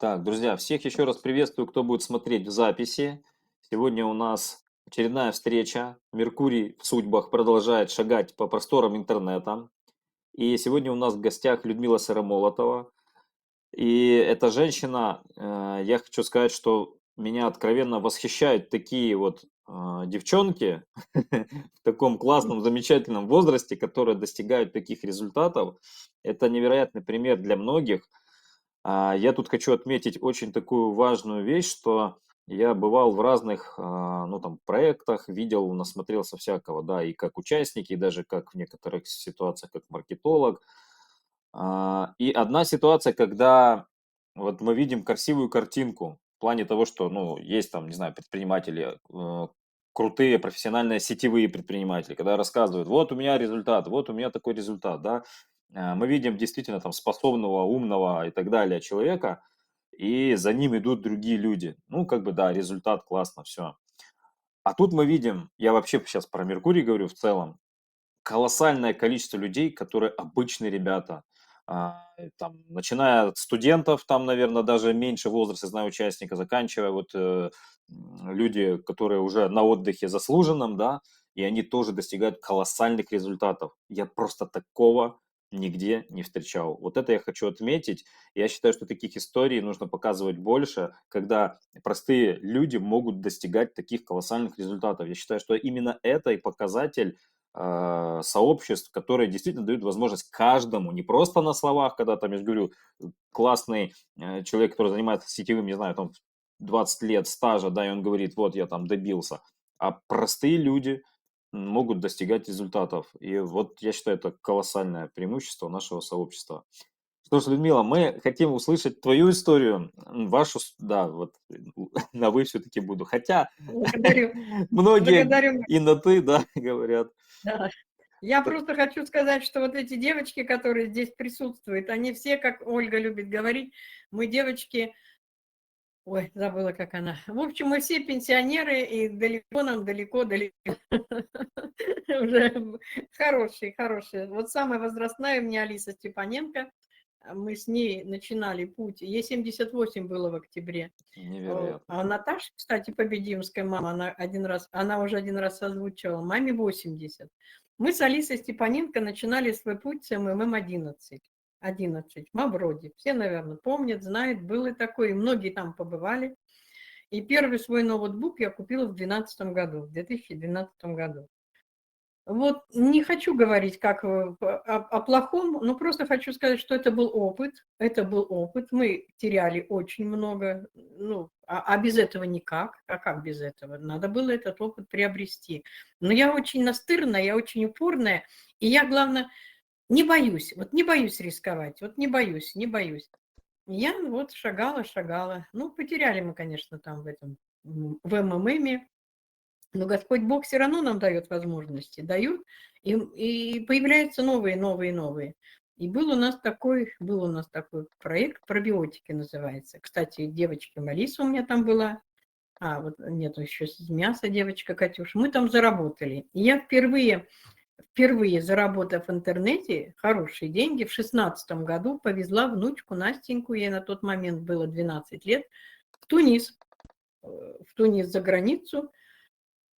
Так, друзья, всех еще раз приветствую, кто будет смотреть в записи. Сегодня у нас очередная встреча. Меркурий в судьбах продолжает шагать по просторам интернета. И сегодня у нас в гостях Людмила Сыромолотова. И эта женщина, я хочу сказать, что меня откровенно восхищают такие вот девчонки в таком классном, замечательном возрасте, которые достигают таких результатов. Это невероятный пример для многих. Я тут хочу отметить очень такую важную вещь, что я бывал в разных, ну, там, проектах, видел, насмотрелся всякого, да, и как участник, и даже как в некоторых ситуациях как маркетолог. И одна ситуация, когда вот мы видим красивую картинку в плане того, что, ну, есть там, не знаю, предприниматели, крутые профессиональные сетевые предприниматели, когда рассказывают, вот у меня результат, вот у меня такой результат, да. Мы видим действительно там способного, умного и так далее человека, и за ним идут другие люди. Ну, как бы, да, результат классно, все. А тут мы видим, я вообще сейчас про Меркурий говорю в целом, колоссальное количество людей, которые обычные ребята. Там, начиная от студентов, там, наверное, даже меньше возраста, знаю участника, заканчивая вот люди, которые уже на отдыхе заслуженном, да, и они тоже достигают колоссальных результатов. Я просто такого нигде не встречал. Вот это я хочу отметить. Я считаю, что таких историй нужно показывать больше, когда простые люди могут достигать таких колоссальных результатов. Я считаю, что именно это и показатель сообществ, которые действительно дают возможность каждому, не просто на словах, когда там, я же говорю, классный человек, который занимается сетевым, не знаю, там 20 лет стажа, да, и он говорит, вот я там добился, а простые люди могут достигать результатов. И вот я считаю, это колоссальное преимущество нашего сообщества. Что ж, Людмила, мы хотим услышать твою историю, вашу, да, вот на вы все-таки буду. Хотя Благодарю, многие благодарю. и на ты, да, говорят. Да. Я просто хочу сказать, что вот эти девочки, которые здесь присутствуют, они все, как Ольга любит говорить, мы девочки, ой, забыла, как она. В общем, мы все пенсионеры, и далеко нам, далеко-далеко. Уже хорошие, хорошие. Вот самая возрастная у меня Алиса Степаненко. Мы с ней начинали путь. Ей 78 было в октябре. Невероятно. А Наташа, кстати, Победимская мама, она уже один раз озвучила, маме 80. Мы с Алисой Степаненко начинали свой путь с МММ-11. 11, в Мавроди. Все, наверное, помнят, знают, был и такой, и многие там побывали. И первый свой ноутбук я купила в 2012 году, в 2012 году. Вот не хочу говорить как о плохом, но просто хочу сказать, что это был опыт. Это был опыт. Мы теряли очень много, ну, а без этого никак. А как без этого? Надо было этот опыт приобрести. Но я очень настырная, я очень упорная, и я, главное, не боюсь. Вот не боюсь рисковать. Вот не боюсь, не боюсь. Я вот шагала, шагала. Ну, потеряли мы, конечно, там в этом, в МММе. Но Господь Бог все равно нам дает возможности, дают, и появляются новые, новые, новые. И был у нас такой проект «Пробиотики» называется. Кстати, девочка Малиса у меня там была, а вот нет, еще с мяса девочка Катюша. Мы там заработали. И я впервые заработав в интернете хорошие деньги, в 16 году повезла внучку Настеньку, ей на тот момент было 12 лет, в Тунис, в Тунис за границу.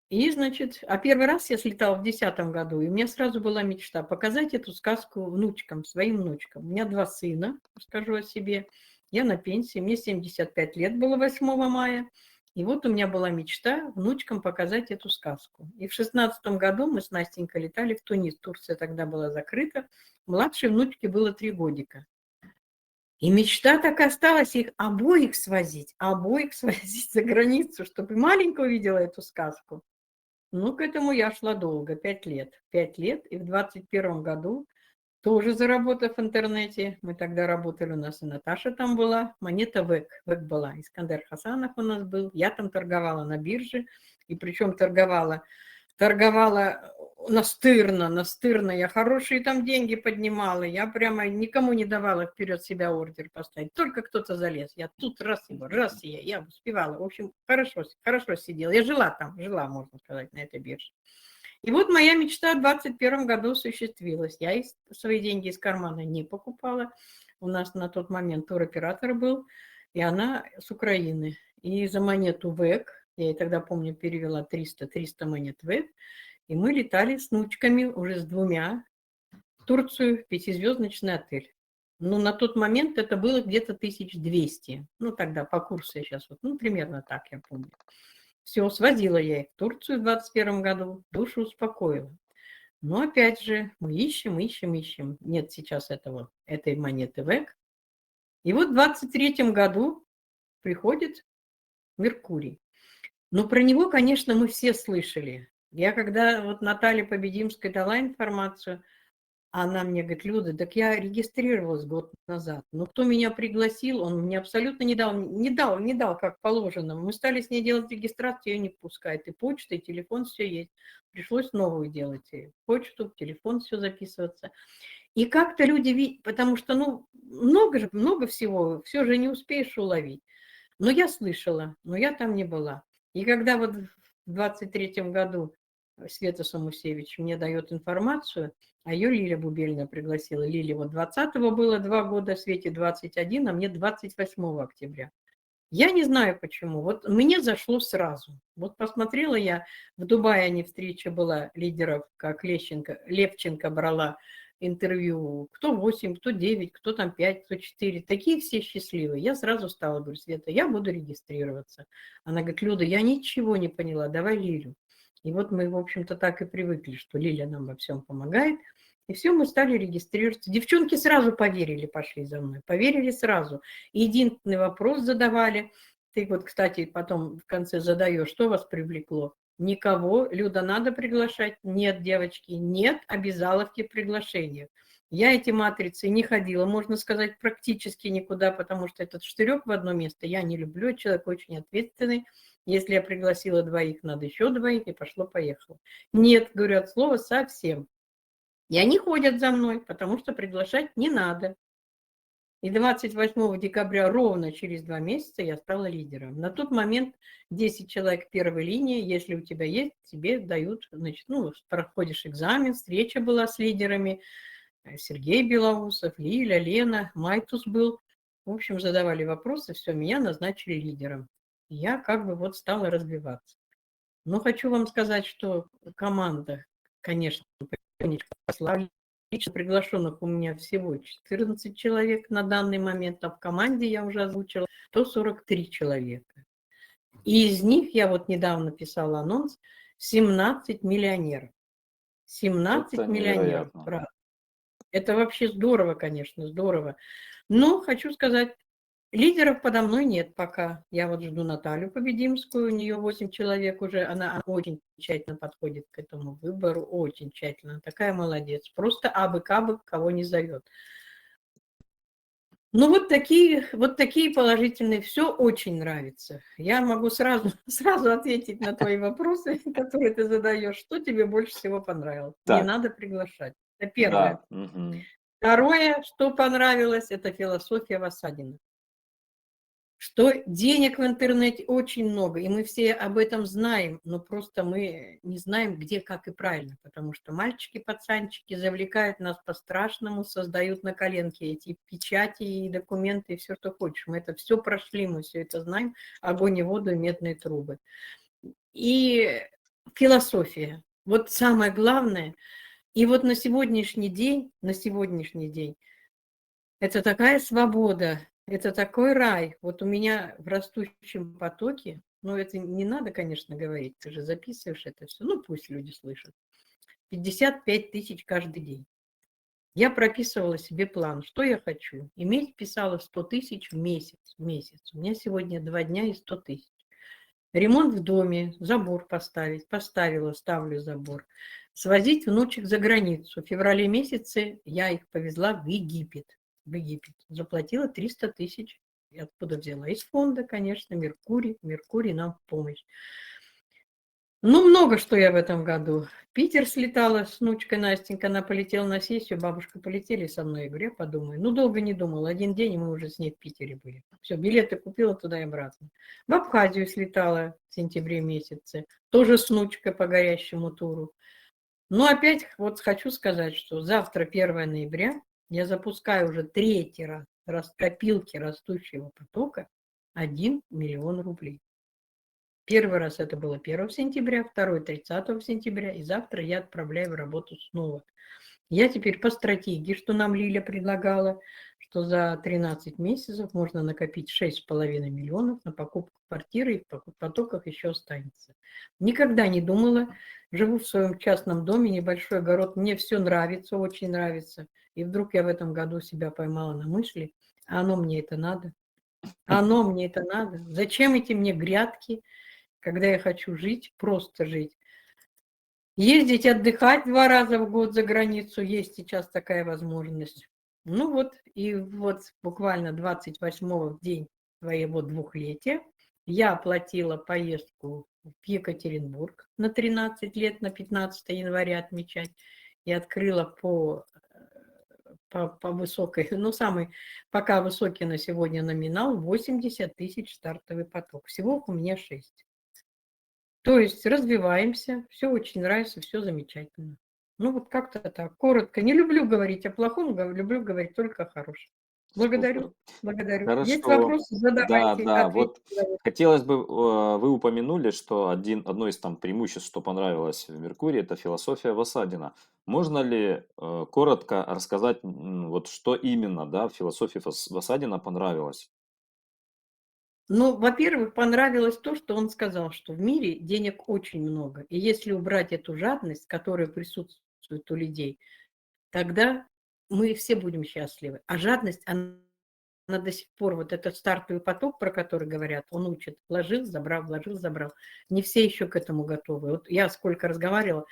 И, значит, а первый раз я слетала в 2010 году, и у меня сразу была мечта показать эту сказку внучкам, своим внучкам. У меня 2 сына, скажу о себе. Я на пенсии, мне 75 лет было 8 мая. И вот у меня была мечта внучкам показать эту сказку. И в 16 году мы с Настенькой летали в Тунис. Турция тогда была закрыта. Младшей внучке было 3 годика. И мечта так осталась их обоих свозить за границу, чтобы маленькая увидела эту сказку. Ну, к этому я шла долго, 5 лет. 5 лет, и в 21 году, тоже заработав в интернете, мы тогда работали, у нас и Наташа там была, монета ВЭК, ВЭК была, Искандер Хасанов у нас был, я там торговала на бирже, и причем торговала настырно, настырно, я хорошие там деньги поднимала, я прямо никому не давала вперед себя ордер поставить, только кто-то залез, я тут раз его, раз я успевала, в общем, хорошо, хорошо сидела, я жила там, жила, можно сказать, на этой бирже. И вот моя мечта в 21 году осуществилась. Я свои деньги из кармана не покупала. У нас на тот момент туроператор был. и она с Украины. И за монету ВЭК, я ей тогда, помню, перевела 300 монет ВЭК, и мы летали с внучками уже с 2 в Турцию, в 5-звездочный отель. Ну, на тот момент это было где-то 1200. Ну, тогда по курсу я сейчас, вот, ну, примерно так я помню. Все, свозила я их в Турцию в 21 году, душу успокоила. Но опять же, мы ищем, ищем, ищем. Нет сейчас этой монеты ВЭК. И вот в 23 году приходит Меркурий. Но про него, конечно, мы все слышали. Я когда вот Наталье Победимской дала информацию, она мне говорит: Люда, так я регистрировалась год назад. Но кто меня пригласил, он мне абсолютно не дал, как положено. Мы стали с ней делать регистрацию, ее не пускает. И почта, и телефон, все есть. Пришлось новую делать. И почту, телефон, все записываться. И как-то люди, потому что, ну, много всего, все же не успеешь уловить. Но я слышала, но я там не была. И когда вот в 23 году Света Самусевич мне дает информацию, а ее Лиля Бубельна пригласила. Лиле вот 20-го было 2 года, Свете 21, а мне 28 октября. Я не знаю почему. Вот мне зашло сразу. Вот посмотрела я, в Дубае не встреча была лидеров, как Левченко брала интервью, кто 8, кто 9, кто там 5, кто 4. Такие все счастливые. Я сразу стала, говорю: Света, я буду регистрироваться. Она говорит: Люда, я ничего не поняла, давай Лилю. И вот мы, в общем-то, так и привыкли, что Лиля нам во всем помогает. И все, мы стали регистрироваться. Девчонки сразу поверили, пошли за мной. Поверили сразу. Единственный вопрос задавали. Ты вот, кстати, потом в конце задаешь, что вас привлекло? Никого. Люда, надо приглашать? Нет, девочки, нет обязаловки приглашения. Я эти матрицы не ходила, можно сказать, практически никуда, потому что этот штырек в одно место я не люблю. Человек очень ответственный. Если я пригласила 2, надо еще 2, и пошло-поехало. Нет, говорю, от слова совсем. И они ходят за мной, потому что приглашать не надо. И 28 декабря, ровно через 2 месяца, я стала лидером. На тот момент 10 человек первой линии, если у тебя есть, тебе дают, значит, ну, проходишь экзамен, встреча была с лидерами. Сергей Белоусов, Лиля, Лена, Майтус был. В общем, задавали вопросы, все, меня назначили лидером. И я как бы вот стала развиваться. Но хочу вам сказать, что команда, конечно, лично приглашенных у меня всего 14 человек на данный момент, а в команде я уже озвучила 143 человека. И из них, я вот недавно писала анонс, 17 миллионеров. 17 Это миллионеров, невероятно. правда. Это вообще здорово, конечно, здорово. Но хочу сказать, лидеров подо мной нет пока. Я вот жду Наталью Победимскую, у нее 8 человек уже. Она очень тщательно подходит к этому выбору, очень тщательно. Такая молодец. Просто абы-кабы кого не зовет. Ну, вот такие положительные. Все очень нравится. Я могу сразу ответить на твои вопросы, которые ты задаешь. Что тебе больше всего понравилось? Не Так, надо приглашать. Это первое. да. Мгм. Второе, что понравилось, это философия Васадина. Что денег в интернете очень много, и мы все об этом знаем, но просто мы не знаем, где, как и правильно, потому что мальчики-пацанчики завлекают нас по-страшному, создают на коленке эти печати и документы, и все, что хочешь. Мы это все прошли, мы все это знаем, огонь и воду, и медные трубы. И философия. Вот самое главное. И вот на сегодняшний день, это такая свобода, это такой рай. Вот у меня в растущем потоке, ну, это не надо, конечно, говорить, ты же записываешь это все, ну, пусть люди слышат. 55 тысяч каждый день. Я прописывала себе план, что я хочу. Иметь, писала 100 тысяч в месяц. В месяц. У меня сегодня 2 дня и 100 тысяч. Ремонт в доме, забор поставить. Поставила, ставлю забор. Свозить внучек за границу. В феврале месяце я их повезла в Египет. В Египет. Заплатила 300 тысяч. И откуда взяла? Из фонда, конечно, Меркурий. Меркурий нам в помощь. Ну, много что я в этом году. В Питер слетала с внучкой Настенька, она полетела на сессию, бабушка полетели со мной. Я говорю, я подумаю. Ну, долго не думала. Один день, и мы уже с ней в Питере были. Все, билеты купила туда и обратно. В Абхазию слетала в сентябре месяце. Тоже с внучкой по горящему туру. Но опять вот хочу сказать, что завтра, 1 ноября, я запускаю уже 3-й раз копилки растущего потока. 1 миллион рублей. Первый раз это было 1 сентября, второй 30 сентября, и завтра я отправляю в работу снова. Я теперь по стратегии, что нам Лиля предлагала, что за 13 месяцев можно накопить 6,5 миллионов на покупку квартиры, и в потоках еще останется. Никогда не думала, живу в своем частном доме, небольшой огород, мне все нравится, очень нравится. И вдруг я в этом году себя поймала на мысли, а оно мне это надо? Оно мне это надо? Зачем эти мне грядки, когда я хочу жить, просто жить? Ездить отдыхать 2 раза в год за границу, есть сейчас такая возможность. Ну вот, и вот буквально 28-го в день своего двухлетия я оплатила поездку в Екатеринбург на 13 лет, на 15 января отмечать, и открыла по высокой, ну, самый пока высокий на сегодня номинал 80 тысяч стартовый поток. Всего у меня 6. То есть развиваемся, все очень нравится, все замечательно. Ну, вот как-то так, коротко. Не люблю говорить о плохом, люблю говорить только о хорошем. Супер. Благодарю, благодарю. Есть Хорошо. вопросы? Да, Задавайте, да. ответьте. Вот хотелось бы, вы упомянули, что одно из там преимуществ, что понравилось в Меркурии, это философия Васадина. Можно ли коротко рассказать, вот что именно, да, в философии Васадина понравилось? Ну, во-первых, понравилось то, что он сказал, что в мире денег очень много. И если убрать эту жадность, которая присутствует у людей, тогда мы все будем счастливы. А жадность, она до сих пор, вот этот стартовый поток, про который говорят, он учит, вложил, забрал, вложил, забрал. Не все еще к этому готовы. Вот я сколько разговаривала,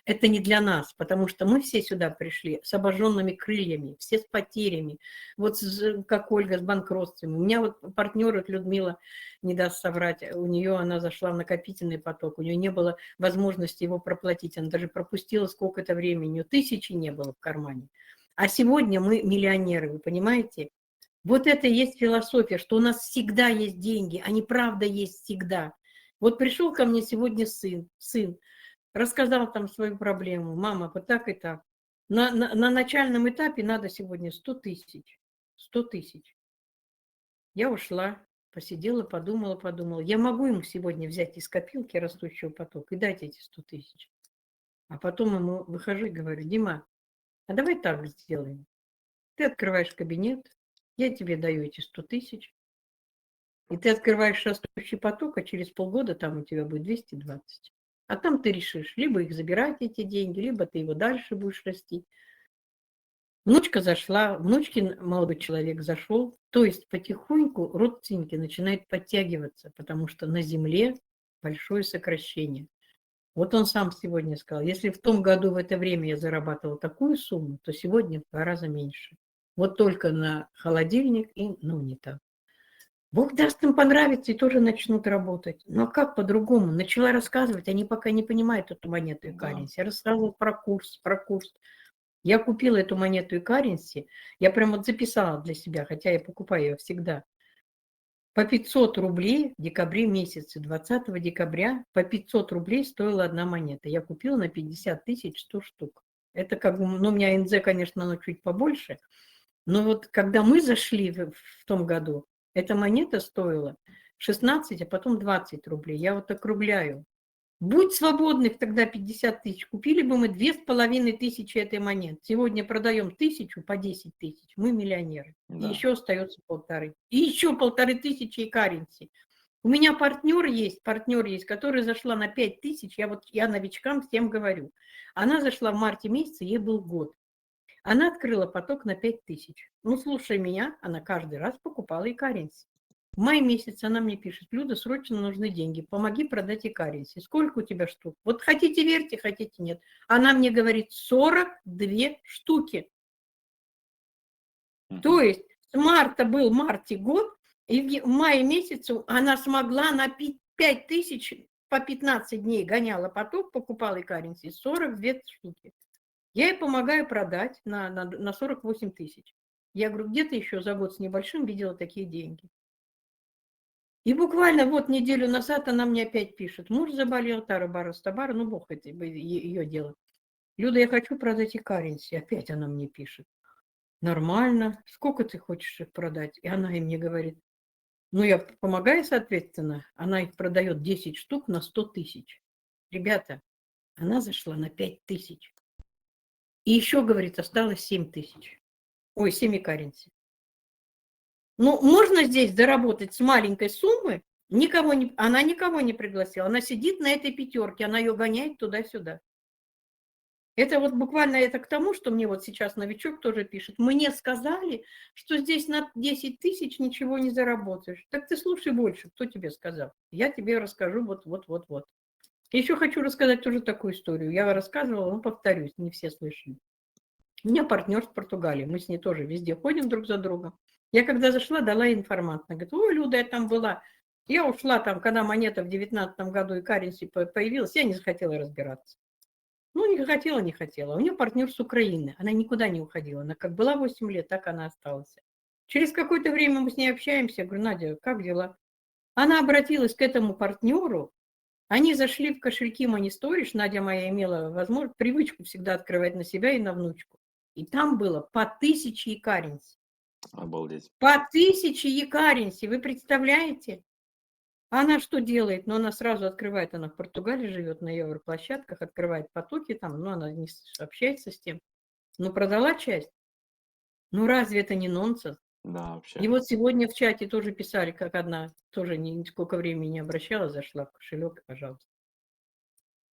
это не для нас, потому что мы все сюда пришли с обожженными крыльями, все с потерями, вот как Ольга, с банкротствами. У меня вот партнер, вот Людмила, не даст соврать, у нее она зашла в накопительный поток, у нее не было возможности его проплатить, она даже пропустила сколько-то времени, у нее тысячи не было в кармане. А сегодня мы миллионеры, вы понимаете? Вот это и есть философия, что у нас всегда есть деньги, они правда есть всегда. Вот пришел ко мне сегодня сын, рассказал там свою проблему. Мама, вот так и так. На начальном этапе надо сегодня 100 тысяч. 100 тысяч. Я ушла, посидела, подумала. Я могу ему сегодня взять из копилки растущего потока и дать эти 100 тысяч. А потом ему выхожу и говорю: Дима, а давай так сделаем. Ты открываешь кабинет, я тебе даю эти 100 тысяч, и ты открываешь растущий поток, а через полгода там у тебя будет 220. А там ты решишь, либо их забирать, эти деньги, либо ты его дальше будешь расти. Внучка зашла, внучки молодой человек зашел, то есть потихоньку родственники начинают подтягиваться, потому что на земле большое сокращение. Вот он сам сегодня сказал, если в том году в это время я зарабатывал такую сумму, то сегодня в 2 раза меньше. Вот только на холодильник и на унитаз. Бог даст, им понравится и тоже начнут работать. Но как по-другому? Начала рассказывать, они пока не понимают эту монету и Да. currency. Я рассказывала про курс, про курс. Я купила эту монету и currency, я прям вот записала для себя, хотя я покупаю ее всегда. По 500 рублей в декабре месяце, 20 декабря, по 500 рублей стоила одна монета. Я купила на 50 тысяч 100 штук. Это как бы, ну, у меня НЗ, конечно, оно чуть побольше, но вот когда мы зашли в том году, эта монета стоила 16, а потом 20 рублей. Я вот округляю. Будь свободных тогда 50 тысяч, купили бы мы 2500 этой монеты. Сегодня продаем 1000 по 10 тысяч. Мы миллионеры. И Да. еще остается 1500. И еще 1500 и currency. У меня партнер есть, которая зашла на 5000. Я новичкам всем говорю. Она зашла в марте месяце, ей был год. Она открыла поток на 5000. Ну, слушай меня, она каждый раз покупала и currency. В мае месяце она мне пишет: Люда, срочно нужны деньги, помоги продать и currency. Сколько у тебя штук? Вот хотите верьте, хотите нет. Она мне говорит 42 штуки. То Мгм. есть с марта был марте год, и в мае месяце она смогла на 5000 по 15 дней гоняла поток, покупала и currency, 42 штуки. Я ей помогаю продать на 48 тысяч. Я говорю, где ты еще за год с небольшим видела такие деньги? И буквально вот неделю назад она мне опять пишет: муж заболел, тара-бара, стабара, ну бог, это ее дело. Люда, я хочу продать и currency. Опять она мне пишет. Нормально. Сколько ты хочешь их продать? И она и мне говорит: Ну, я помогаю, соответственно. Она их продает 10 штук на 100 тысяч. Ребята, она зашла на 5 тысяч. И еще, говорит, осталось 7 тысяч. Ой, 7 currency. Ну, можно здесь заработать с маленькой суммы. Она никого не пригласила. Она сидит на этой пятерке, она ее гоняет туда-сюда. Это вот буквально это к тому, что мне вот сейчас новичок тоже пишет. Мне сказали, что здесь на 10 тысяч ничего не заработаешь. Так ты слушай больше, кто тебе сказал. Я тебе расскажу вот. Еще хочу рассказать тоже такую историю. Я рассказывала, но повторюсь, не все слышали. У меня партнер с Португалии, мы с ней тоже везде ходим друг за другом. Я когда зашла, дала ей информацию. Она говорит, ой, Люда, я там была. Я ушла там, когда монета в 2019 году и currency появилась, я не захотела разбираться. Ну, не хотела. У нее партнер с Украины, она никуда не уходила. Она как была 8 лет, так она осталась. Через какое-то время мы с ней общаемся, я говорю, Надя, как дела? Она обратилась к этому партнеру, они зашли в кошельки Money Storage, Надя моя имела возможность, привычку всегда открывать на себя и на внучку. И там было по 1000 якаренси. Обалдеть. По 1000 якаренси, вы представляете? Она что делает? Ну, она сразу открывает, она в Португалии живет, на европлощадках, открывает потоки там, но она не общается с тем. Но продала часть. Ну, разве это не нонсенс? Да, вообще. И вот сегодня в чате тоже писали, как одна тоже сколько времени не обращалась, зашла в кошелек, пожалуйста.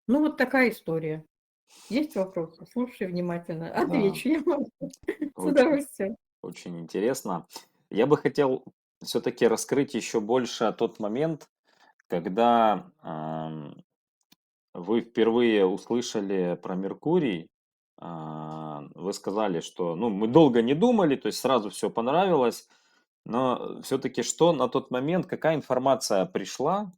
Ну, вот такая история. Есть вопросы? Слушай внимательно. Да, Отвечу я могу. С очень, удовольствием. очень интересно. Я бы хотел все-таки раскрыть еще больше тот момент, когда вы впервые услышали про Меркурий, вы сказали, что, ну, мы долго не думали, то есть сразу все понравилось, но все-таки что на тот момент, какая информация пришла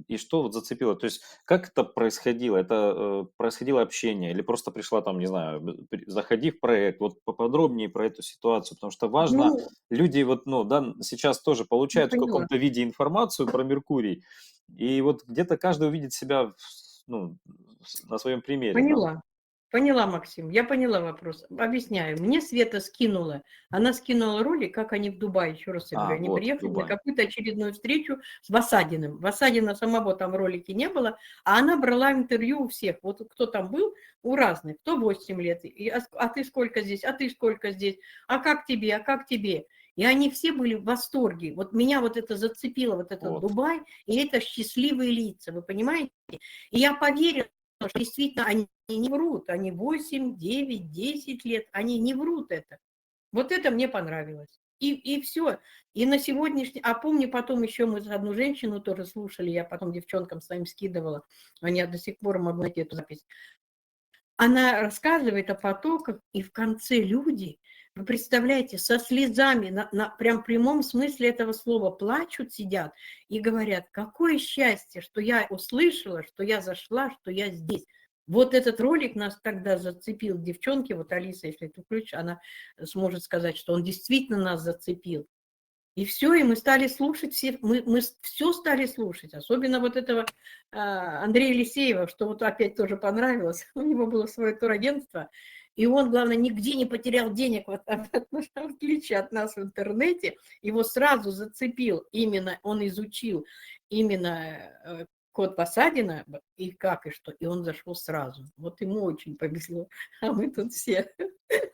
и что вот зацепило? То есть как это происходило? Это происходило общение или просто пришла там, не знаю, заходи в проект, вот поподробнее про эту ситуацию, потому что важно, Ну, люди вот, ну, да, сейчас тоже я получают в поняла. каком-то виде информацию про Меркурий, и вот где-то каждый увидит себя, ну, на своем примере, да? Поняла. Поняла, Максим. Я поняла вопрос. Объясняю. Мне Света скинула. Она скинула ролик, как они в Дубае, еще раз я говорю, они Вот, приехали на Дубай. какую-то очередную встречу с Васадиным. Васадина самого там в ролике не было, а она брала интервью у всех. Вот кто там был, у разных. Кто 8 лет, а ты сколько здесь, а ты сколько здесь, а как тебе, а как тебе. И они все были в восторге. Вот меня вот это зацепило, вот этот Вот, Дубай, и это счастливые лица, вы понимаете? И я поверила, что действительно они не врут, они 8, 9, 10 лет, они не врут это. Вот это мне понравилось. И все. И на сегодняшний... А помню, потом еще мы одну женщину тоже слушали, я потом девчонкам своим скидывала, они до сих пор могу найти эту запись. Она рассказывает о потоках, и в конце люди, вы представляете, со слезами, прям прямом смысле этого слова, плачут, сидят и говорят, какое счастье, что я услышала, что я зашла, что я здесь. Вот этот ролик нас тогда зацепил, девчонки, вот Алиса, если ты включишь, она сможет сказать, что он действительно нас зацепил. И все, и мы стали слушать, мы все стали слушать, особенно вот этого Андрея Елисеева, что вот опять тоже понравилось, у него было свое турагентство, и он, главное, нигде не потерял денег, вот, в отличие от нас в интернете, его сразу зацепил, именно он изучил именно код Посадина, и как, и что, и он зашел сразу. Вот ему очень повезло, а мы тут все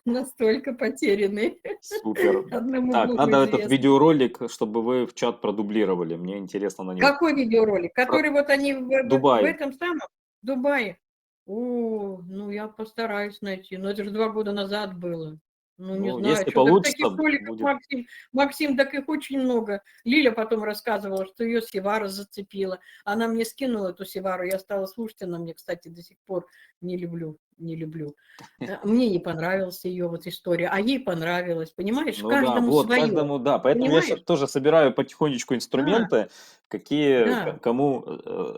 настолько потеряны. супер. Одному Так, Богу надо этот известно. видеоролик, чтобы вы в чат продублировали. Мне интересно на него. Какой видеоролик? Который вот они в Дубай. этом самом, в Дубае? О, ну я постараюсь найти. Но это же 2 года назад было. Ну, не Ну, знаю, если что так таких получится, роликов, будет. Максим, так их очень много. Лиля потом рассказывала, что ее Севара зацепила. Она мне скинула эту Севару, я стала слушать, она мне, кстати, до сих пор не люблю. Мне не понравилась ее вот история, а ей понравилось, понимаешь? Ну да, Каждому вот, свое, каждому, да. Поэтому я понимаешь? тоже собираю потихонечку Да, инструменты, какие да, кому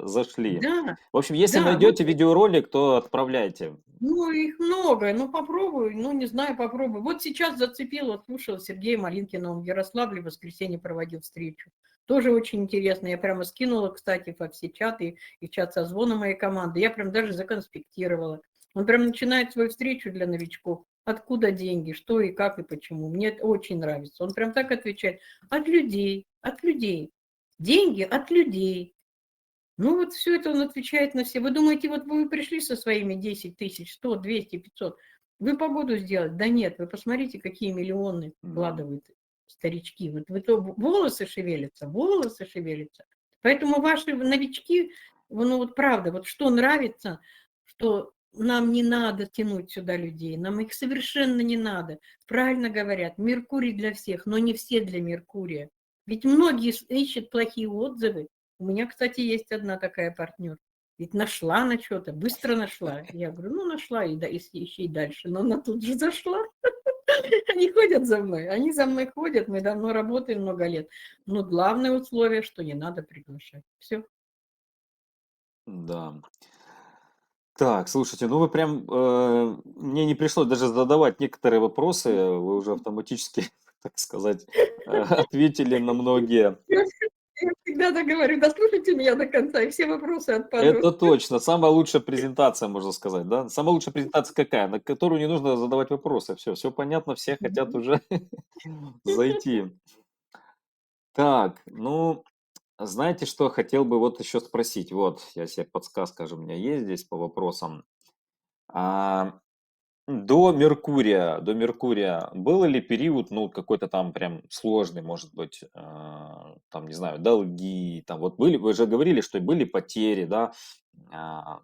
зашли. да, В общем, если да, вот. найдете видеоролик, то отправляйте. Ну, их много, ну, попробуй, ну, не знаю, попробуй. Вот сейчас зацепила, слушала Сергея Малинкина, он в Ярославле в воскресенье проводил встречу. Тоже очень интересно, я прямо скинула, кстати, во все чаты и в чат созвона моей команды, я прям даже законспектировала. Он прям начинает свою встречу для новичков. Откуда деньги, что и как и почему. Мне это очень нравится. Он прям так отвечает. От людей, от людей. Деньги от людей. Ну вот все это он отвечает на все. Вы думаете, вот вы пришли со своими 10 тысяч, 100, 200, 500, вы погоду сделать? Да нет, вы посмотрите, какие миллионы Да. вкладывают старички. Вот вы то волосы шевелятся, волосы шевелятся. Поэтому ваши новички, ну вот правда, вот что нравится, что нам не надо тянуть сюда людей, нам их совершенно не надо. Правильно говорят, Меркурий для всех, но не все для Меркурия. Ведь многие ищут плохие отзывы. У меня, кстати, есть одна такая партнер. Ведь нашла она что-то, быстро нашла. Я говорю, ну нашла, и, да, и ищи дальше. Но она тут же зашла. Они ходят за мной, они за мной ходят, мы давно работаем много лет. Но главное условие, что не надо приглашать. Все. Да. Так, слушайте, ну вы прям, мне не пришлось даже задавать некоторые вопросы, вы уже автоматически, так сказать, ответили на многие. Я всегда так говорю, дослушайте меня до конца, и все вопросы Это отпадут. точно, самая лучшая презентация, можно сказать, да? Самая лучшая презентация какая? На которую не нужно задавать вопросы. Все понятно, все хотят уже зайти. Так, ну, знаете, что хотел бы вот еще спросить? Вот, я себе подсказка же у меня есть здесь по вопросам. А, до Меркурия был ли период, ну, какой-то там прям сложный, может быть, там, не знаю, долги, там вот были, вы же говорили, что были потери, да, а,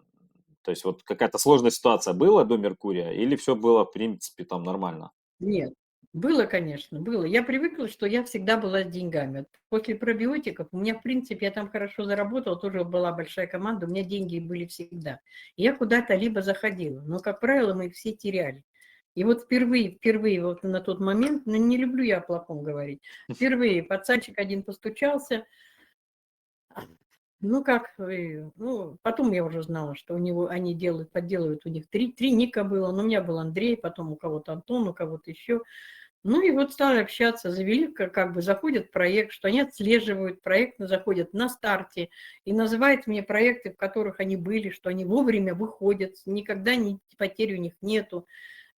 то есть вот какая-то сложная ситуация была до Меркурия или все было, в принципе, там нормально? Нет, было, конечно, было. Я привыкла, что я всегда была с деньгами. Вот после пробиотиков у меня, в принципе, я там хорошо заработала, тоже была большая команда, у меня деньги были всегда. И я куда-то либо заходила, но, как правило, мы их все теряли. И вот впервые вот на тот момент, ну, не люблю я о плохом говорить, впервые пацанчик один постучался, ну как, ну потом я уже знала, что у него они делают, подделывают, у них три ника было, но у меня был Андрей, потом у кого-то Антон, у кого-то еще. Ну и вот стали общаться, завели, как бы заходит проект, что они отслеживают проект, заходят на старте и называют мне проекты, в которых они были, что они вовремя выходят, никогда потерь у них нету.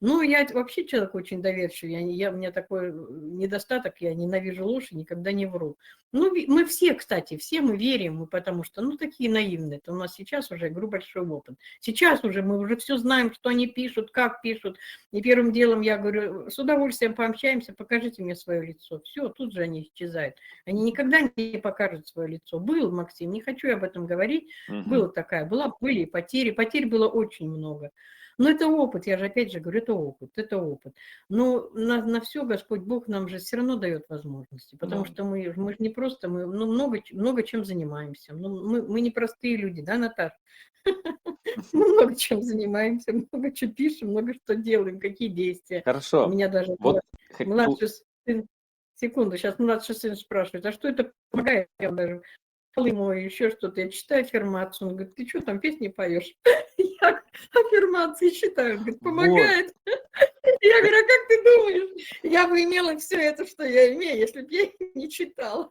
Ну, я вообще человек очень доверчивый, у меня такой недостаток, я ненавижу ложь и никогда не вру. Ну, мы все, кстати, все мы верим, мы потому что, ну, такие наивные. Это у нас сейчас уже, говорю, большой опыт. Сейчас уже мы уже все знаем, что они пишут, как пишут. И первым делом я говорю, с удовольствием пообщаемся, покажите мне свое лицо. Все, тут же они исчезают. Они никогда не покажут свое лицо. Был, Максим, не хочу об этом говорить, Мгм. были потери, потерь было очень много. Но это опыт, я же опять же говорю, это опыт, это опыт. Но на все Господь Бог нам же все равно дает возможности, потому Да, что мы же не просто, мы ну, много чем занимаемся. Ну, мы не простые люди, да, Наташа? Мы много чем занимаемся, много чего пишем, много что делаем, какие действия. У хорошо. меня даже Вот младший сын, секунду, сейчас младший сын спрашивает, а что это помогает? Я даже ему еще что-то, я читаю аффирмацию, он говорит, ты что там песни поешь? Я аффирмации читаю, он говорит, вот, помогает. Я говорю, а как ты думаешь, я бы имела все это, что я имею, если бы я их не читала.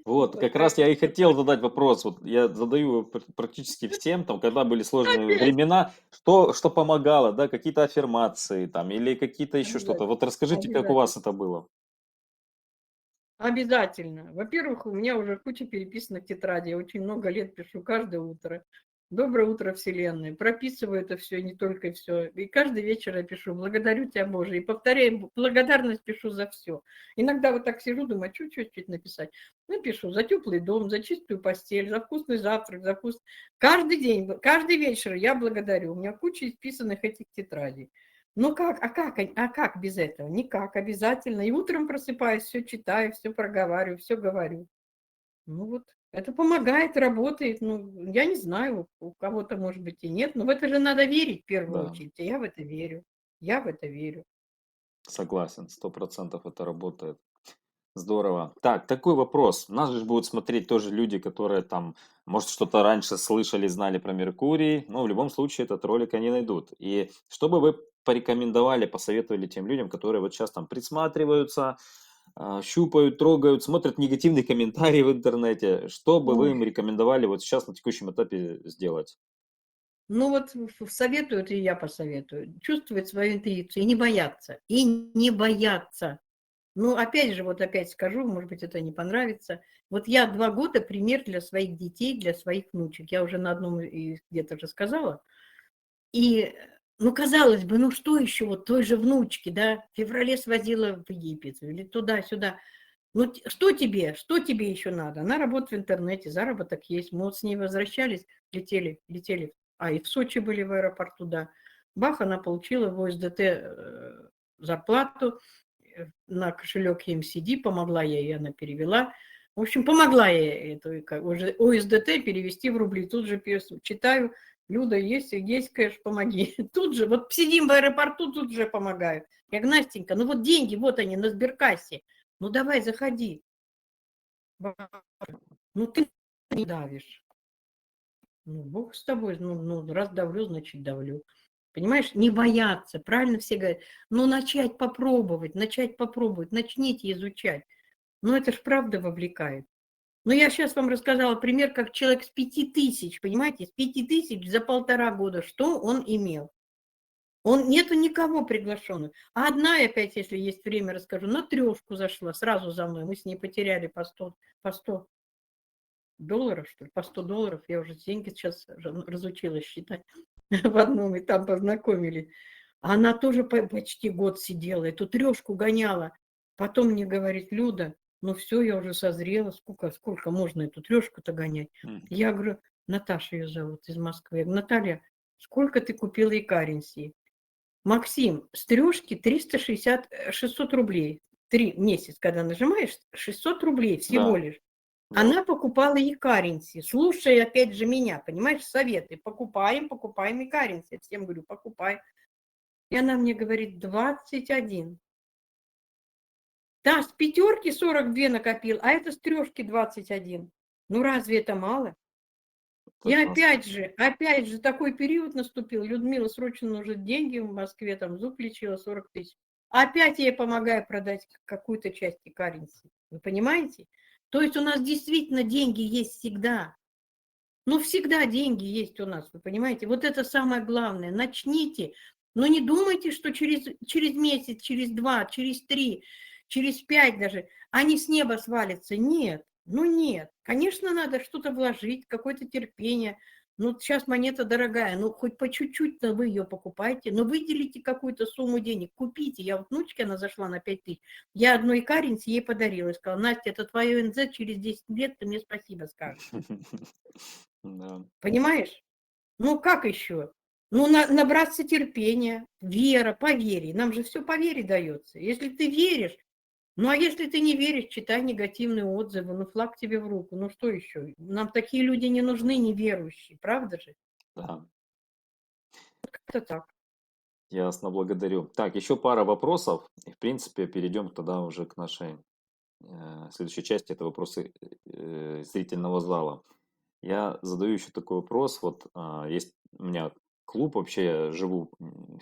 вот, как раз Такая я и хотел задать вопрос. Вот я задаю его практически всем, там, когда были сложные опять. времена, что помогало, да, какие-то аффирмации там или какие-то еще что-то. Обязательно. Вот расскажите, как у Обязательно. вас это было? Обязательно. Во-первых, у меня уже куча переписанных тетрадей. Я очень много лет пишу каждое утро. Доброе утро, Вселенная. Прописываю это все, не только все. И каждый вечер я пишу, благодарю тебя, Боже. И повторяю, благодарность пишу за все. Иногда вот так сижу, думаю, что чуть-чуть написать. Ну, пишу за теплый дом, за чистую постель, за вкусный завтрак, за вкус. Каждый день, каждый вечер я благодарю. У меня куча исписанных этих тетрадей. Ну как, а как без этого? Никак, обязательно. И утром просыпаюсь, все читаю, все проговариваю, все говорю. Ну вот, это помогает, работает. Ну, я не знаю, у кого-то, может быть, и нет, но в это же надо верить в первую Да, очередь. И я в это верю. Я в это верю. согласен, 100% это работает. Здорово. Так, такой вопрос. Нас же будут смотреть тоже люди, которые там, может, что-то раньше слышали, знали про Меркурий, но в любом случае этот ролик они найдут. И что бы вы порекомендовали, посоветовали тем людям, которые вот сейчас там присматриваются, щупают, трогают, смотрят негативные комментарии в интернете, что бы вы Ой, им рекомендовали вот сейчас на текущем этапе сделать? ну вот советуют, и я посоветую. Чувствовать свою интуицию и не бояться. И не бояться. Ну, опять же, вот опять скажу, может быть, это не понравится. Вот я 2 года пример для своих детей, для своих внучек. Я уже на одном из где-то же сказала. И, ну, казалось бы, ну что еще вот той же внучке, да, в феврале свозила в Египет или туда-сюда. Ну, что тебе еще надо? Она работает в интернете, заработок есть. Мы вот с ней возвращались, летели, и в Сочи были в аэропорту, да. Бах, она получила в ОСДТ зарплату, на кошелек MCD, помогла я ей, она перевела. В общем, помогла я эту уже ОСДТ перевести в рубли. Тут же читаю, Люда, есть кэш, помоги. Тут же, вот сидим в аэропорту, тут же помогаю. Я говорю, Настенька, ну вот деньги, вот они на сберкассе. Ну давай, заходи. Ну ты не давишь. Ну, Бог с тобой, ну раз давлю, значит давлю. Понимаешь, не бояться, правильно все говорят. Ну, начать попробовать, начните изучать. Ну, это ж правда вовлекает. Ну, я сейчас вам рассказала пример, как человек с 5000, понимаете, с 5000 за 1,5 года, что он имел. Нету никого приглашенных. А одна, опять, если есть время, расскажу, на 3 зашла, сразу за мной. Мы с ней потеряли по 100 долларов, что ли, по 100 долларов. Я уже деньги сейчас разучилась считать в одном, и там познакомились. А она тоже почти год сидела, эту 3 гоняла. Потом мне говорит, Люда, ну все, я уже созрела, сколько можно эту 3-то гонять? Я говорю, Наташа ее зовут из Москвы. Я говорю, Наталья, сколько ты купила и currency? Максим, с 3 360, 600 рублей. 3 месяц, когда нажимаешь, 600 рублей всего Да, лишь. да. Она покупала и currency, слушая опять же меня, понимаешь, советы. Покупаем и currency. Всем говорю, покупай. И она мне говорит, 21. Да, с 5 42 накопил, а это с 3 21. Ну разве это мало? И Это классно. опять же, такой период наступил. Людмила, срочно нужны деньги в Москве, там зуб лечила 40 тысяч. Опять я ей помогаю продать какую-то часть currency. Вы понимаете? То есть у нас действительно деньги есть всегда. Ну, всегда деньги есть у нас, вы понимаете? Вот это самое главное. Начните, но не думайте, что через месяц, через 2, через 3, через 5 даже они с неба свалятся. Нет, ну нет. Конечно, надо что-то вложить, какое-то терпение. Ну, сейчас монета дорогая, ну, хоть по чуть-чуть-то вы ее покупайте, но выделите какую-то сумму денег, купите. Я вот внучке, она зашла на 5000, я одной каренце ей подарила и сказала, Настя, это твое НЗ, через 10 лет ты мне спасибо скажешь. Да. Понимаешь? Ну, как еще? Ну, набраться терпения, вера, поверь. Нам же все по вере дается. Если ты веришь, ну, а если ты не веришь, читай негативные отзывы, ну, флаг тебе в руку. Ну, что еще? Нам такие люди не нужны, неверующие, правда же? Да. Как-то так. Ясно, благодарю. Так, еще пара вопросов. И, в принципе, перейдем тогда уже к нашей следующей части. Это вопросы зрительного зала. Я задаю еще такой вопрос. Вот есть у меня клуб, вообще я живу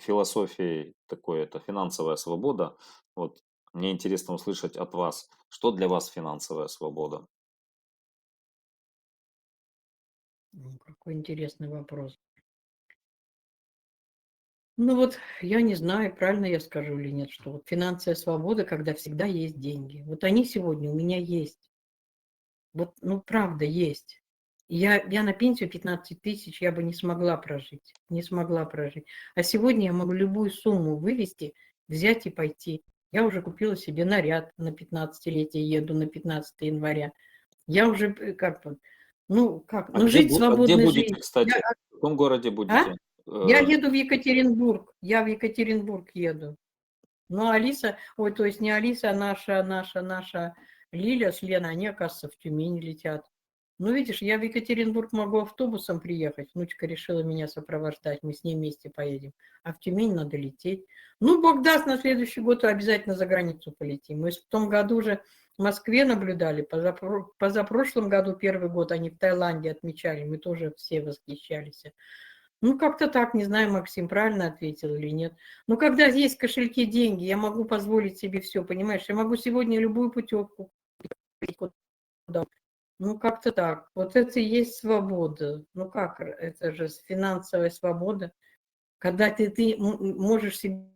философией такой, это финансовая свобода. Вот мне интересно услышать от вас, что для вас финансовая свобода? Ну, какой интересный вопрос. Ну вот, я не знаю, правильно я скажу или нет, что вот финансовая свобода, когда всегда есть деньги. Вот они сегодня у меня есть. Вот, ну, правда, есть. Я на пенсию 15 тысяч, я бы не смогла прожить. Не смогла прожить. А сегодня я могу любую сумму вывести, взять и пойти. Я уже купила себе наряд на 15-летие, еду на 15 января. Я уже, как бы, ну, как, ну, жить А где свободной будете, жизнью. кстати? В каком городе будете? Я Э, еду в Екатеринбург. Я в Екатеринбург еду. Ну, Алиса, ой, то есть не Алиса, а наша Лиля с Леной, они, оказывается, в Тюмень летят. Ну, видишь, я в Екатеринбург могу автобусом приехать. Внучка решила меня сопровождать, мы с ней вместе поедем. А в Тюмень надо лететь. Ну, Бог даст, на следующий год обязательно за границу полетим. Мы в том году уже в Москве наблюдали, позапрошлом году, первый год, они в Таиланде отмечали, мы тоже все восхищались. Ну, как-то так, не знаю, Максим, правильно ответил или нет. Но когда есть в кошельке деньги, я могу позволить себе все, понимаешь? Я могу сегодня любую путевку купить куда. Ну, как-то так. Вот это и есть свобода. Ну, как, это же финансовая свобода. Когда ты можешь себе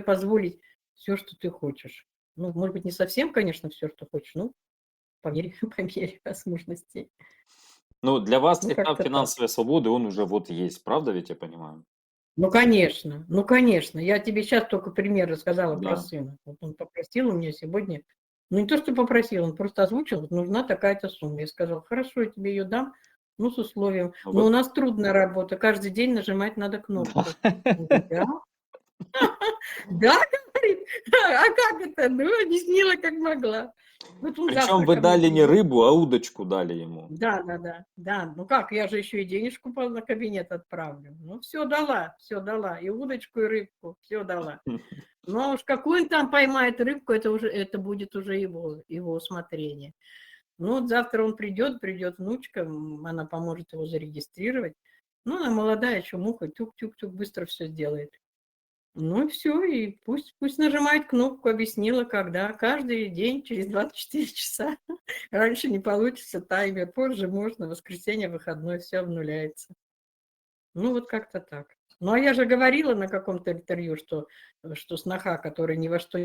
позволить все, что ты хочешь. Ну, может быть, не совсем, конечно, все, что хочешь, ну, по мере, по мере возможностей. Ну, для вас Ну, этап как-то так. финансовой свободы, он уже вот есть, правда ведь я понимаю? Ну, конечно, ну, конечно. Я тебе сейчас только пример рассказала про Да. сына. Вот он попросил у меня сегодня, ну, не то, что попросил, он просто озвучил, вот нужна такая-то сумма. Я сказала: "Хорошо, я тебе ее дам, ну, с условием, но у Вот, нас трудная работа, каждый день нажимать надо да. кнопку". Он говорит: "Да? Да?" Говорит. "А как это?" Ну, объяснила, как могла. Вот он Причем завтра вы ко мне дали не придет. рыбу, а удочку дали ему. Да-да-да, да. Ну как, я же еще и денежку на кабинет отправлю. Ну, все дала, все дала. И удочку, и рыбку, все дала. Ну, а уж какую он там поймает рыбку, это будет уже его усмотрение. Ну, вот завтра он придет внучка, она поможет его зарегистрировать. Ну, она молодая, еще муха, тюк-тюк-тюк, быстро все сделает. Ну и все, и пусть нажимает кнопку, объяснила, когда. Каждый день через 24 часа. Раньше не получится таймер, позже можно, воскресенье, выходной, все обнуляется. Ну, вот как-то так. Ну, а я же говорила на каком-то интервью, что сноха, которая ни во что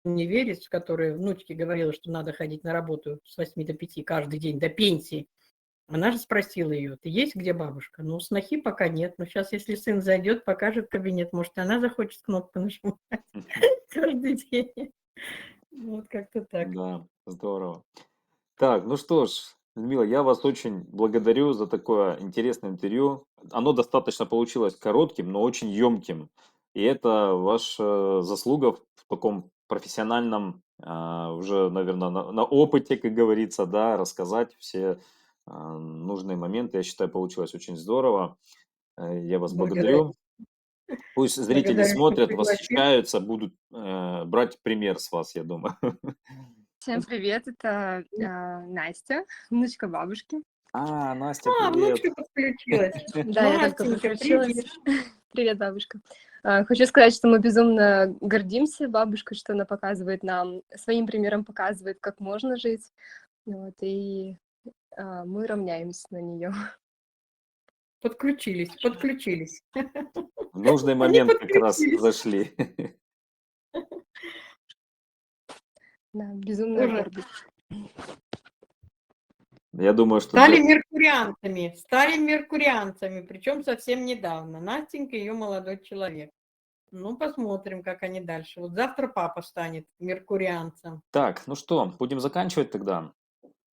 не верит, которая внучке говорила, что надо ходить на работу с 8 до 5 каждый день до пенсии, она же спросила ее: "Ты есть где бабушка?" Ну, снохи пока нет, но сейчас, если сын зайдет, покажет кабинет, может, она захочет кнопку нажимать каждый день. Вот как-то так. Да, здорово. Так, ну что ж, Людмила, я вас очень благодарю за такое интересное интервью. Оно достаточно получилось коротким, но очень емким. И это ваша заслуга в таком профессиональном, уже, наверное, на опыте, как говорится, да, рассказать все нужные моменты. Я считаю, получилось очень здорово. Я вас Благодарю, благодарю. Пусть зрители благодарю, что смотрят, пригласил. восхищаются, будут брать пример с вас, я думаю. Всем привет, это Настя, внучка бабушки. Настя, привет. Внучка подключилась. Да, я только Настенька, подключилась. привет. Привет, бабушка. Хочу сказать, что мы безумно гордимся бабушкой, что она показывает нам, своим примером показывает, как можно жить. Вот, и мы равняемся на нее. Подключились. В нужный Они момент как раз подключились. зашли. Да, безумная Тоже гордость. Я думаю, что стали меркурианцами, причем совсем недавно. Настенька, ее молодой человек. Ну, посмотрим, как они дальше. Вот завтра папа станет меркурианцем. Так, ну что, будем заканчивать тогда.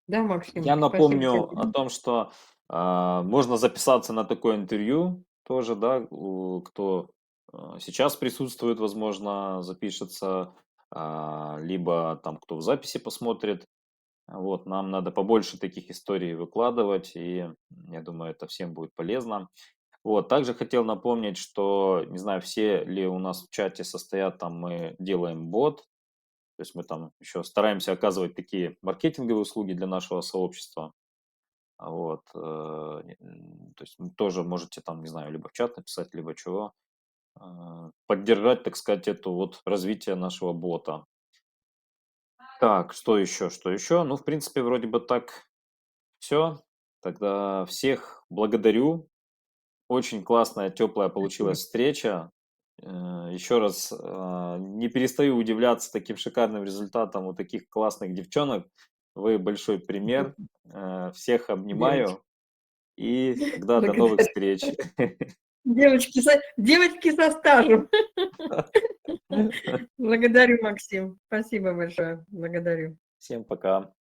Да, Я Максим, спасибо напомню тебе. о том, что можно записаться на такое интервью тоже, да, кто сейчас присутствует, возможно, запишется, либо там кто в записи посмотрит. Вот, нам надо побольше таких историй выкладывать, и я думаю, это всем будет полезно. Вот, также хотел напомнить, что, не знаю, все ли у нас в чате состоят, там мы делаем бот, то есть мы там еще стараемся оказывать такие маркетинговые услуги для нашего сообщества. Вот, то есть тоже можете там, не знаю, либо в чат написать, либо чего, поддержать, так сказать, это вот развитие нашего бота. Так, что еще, что еще? Ну, в принципе, вроде бы так все. Тогда всех благодарю. Очень классная, теплая Спасибо. получилась встреча. Еще раз не перестаю удивляться таким шикарным результатом у таких классных девчонок. Вы большой пример. Всех Девочки, обнимаю и тогда до новых благодарю. встреч. Девочки со стажем. Благодарю, Максим. Спасибо большое. Благодарю. Всем пока.